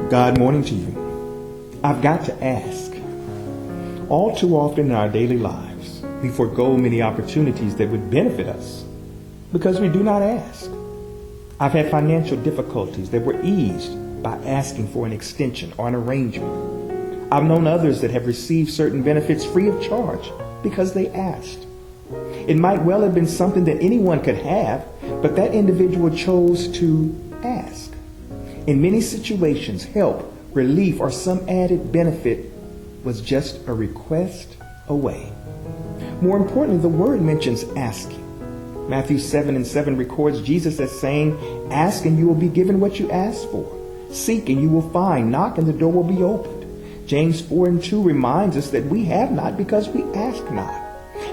God morning to you. I've got to ask. All too often in our daily lives, we forego many opportunities that would benefit us because we do not ask. I've had financial difficulties that were eased by asking for an extension or an arrangement. I've known others that have received certain benefits free of charge because they asked. It might well have been something that anyone could have, but that individual chose to ask. In many situations, help, relief, or some added benefit was just a request away. More importantly, the word mentions asking. Matthew 7:7 records Jesus as saying, "Ask and you will be given what you ask for. Seek and you will find. Knock and the door will be opened." James 4:2 reminds us that we have not because we ask not.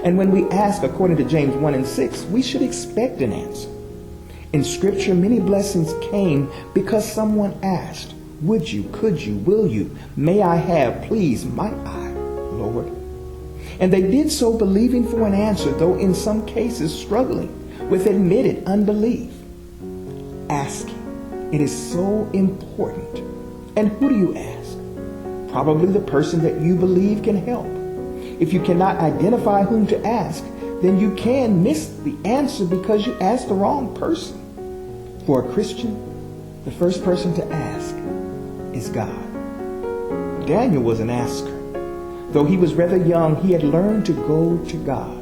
And when we ask, according to James 1:6, we should expect an answer. In Scripture, many blessings came because someone asked, "Would you, could you, will you, may I have, please, might I, Lord?" And they did so believing for an answer, though in some cases struggling with admitted unbelief. Asking. It is so important. And who do you ask? Probably the person that you believe can help. If you cannot identify whom to ask, then you can miss the answer because you asked the wrong person. For a Christian, the first person to ask is God. Daniel was an asker. Though he was rather young, he had learned to go to God.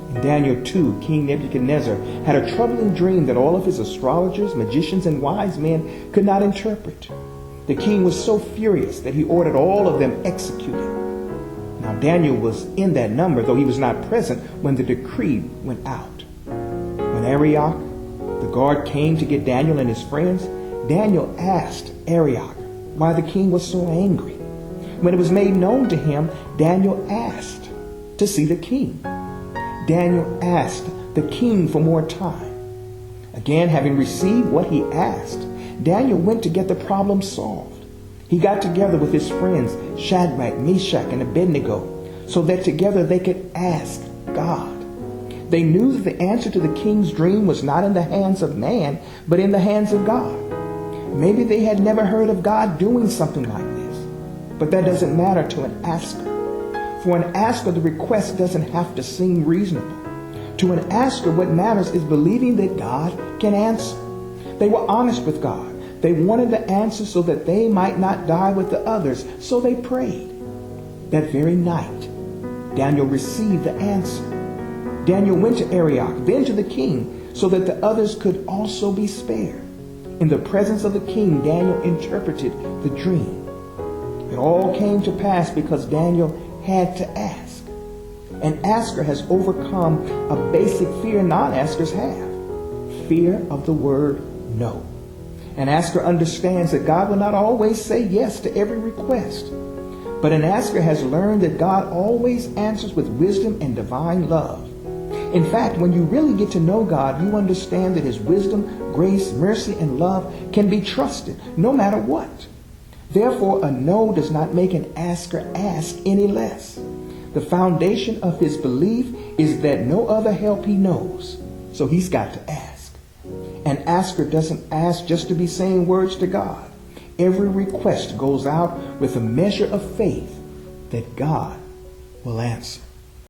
In Daniel 2, King Nebuchadnezzar had a troubling dream that all of his astrologers, magicians, and wise men could not interpret. The king was so furious that he ordered all of them executed. Now Daniel was in that number, though he was not present when the decree went out. When Arioch, the guard, came to get Daniel and his friends, Daniel asked Arioch why the king was so angry. When it was made known to him, Daniel asked to see the king. Daniel asked the king for more time. Again, having received what he asked, Daniel went to get the problem solved. He got together with his friends Shadrach, Meshach, and Abednego so that together they could ask God. They knew that the answer to the king's dream was not in the hands of man, but in the hands of God. Maybe they had never heard of God doing something like this, but that doesn't matter to an asker. For an asker, the request doesn't have to seem reasonable. To an asker, what matters is believing that God can answer. They were honest with God. They wanted the answer so that they might not die with the others, so they prayed. That very night, Daniel received the answer. Daniel went to Arioch, then to the king, so that the others could also be spared. In the presence of the king, Daniel interpreted the dream. It all came to pass because Daniel had to ask. An asker has overcome a basic fear non-askers have. Fear of the word no. An asker understands that God will not always say yes to every request. But an asker has learned that God always answers with wisdom and divine love. In fact, when you really get to know God, you understand that his wisdom, grace, mercy, and love can be trusted no matter what. Therefore, a no does not make an asker ask any less. The foundation of his belief is that no other help he knows, so he's got to ask. An asker doesn't ask just to be saying words to God. Every request goes out with a measure of faith that God will answer.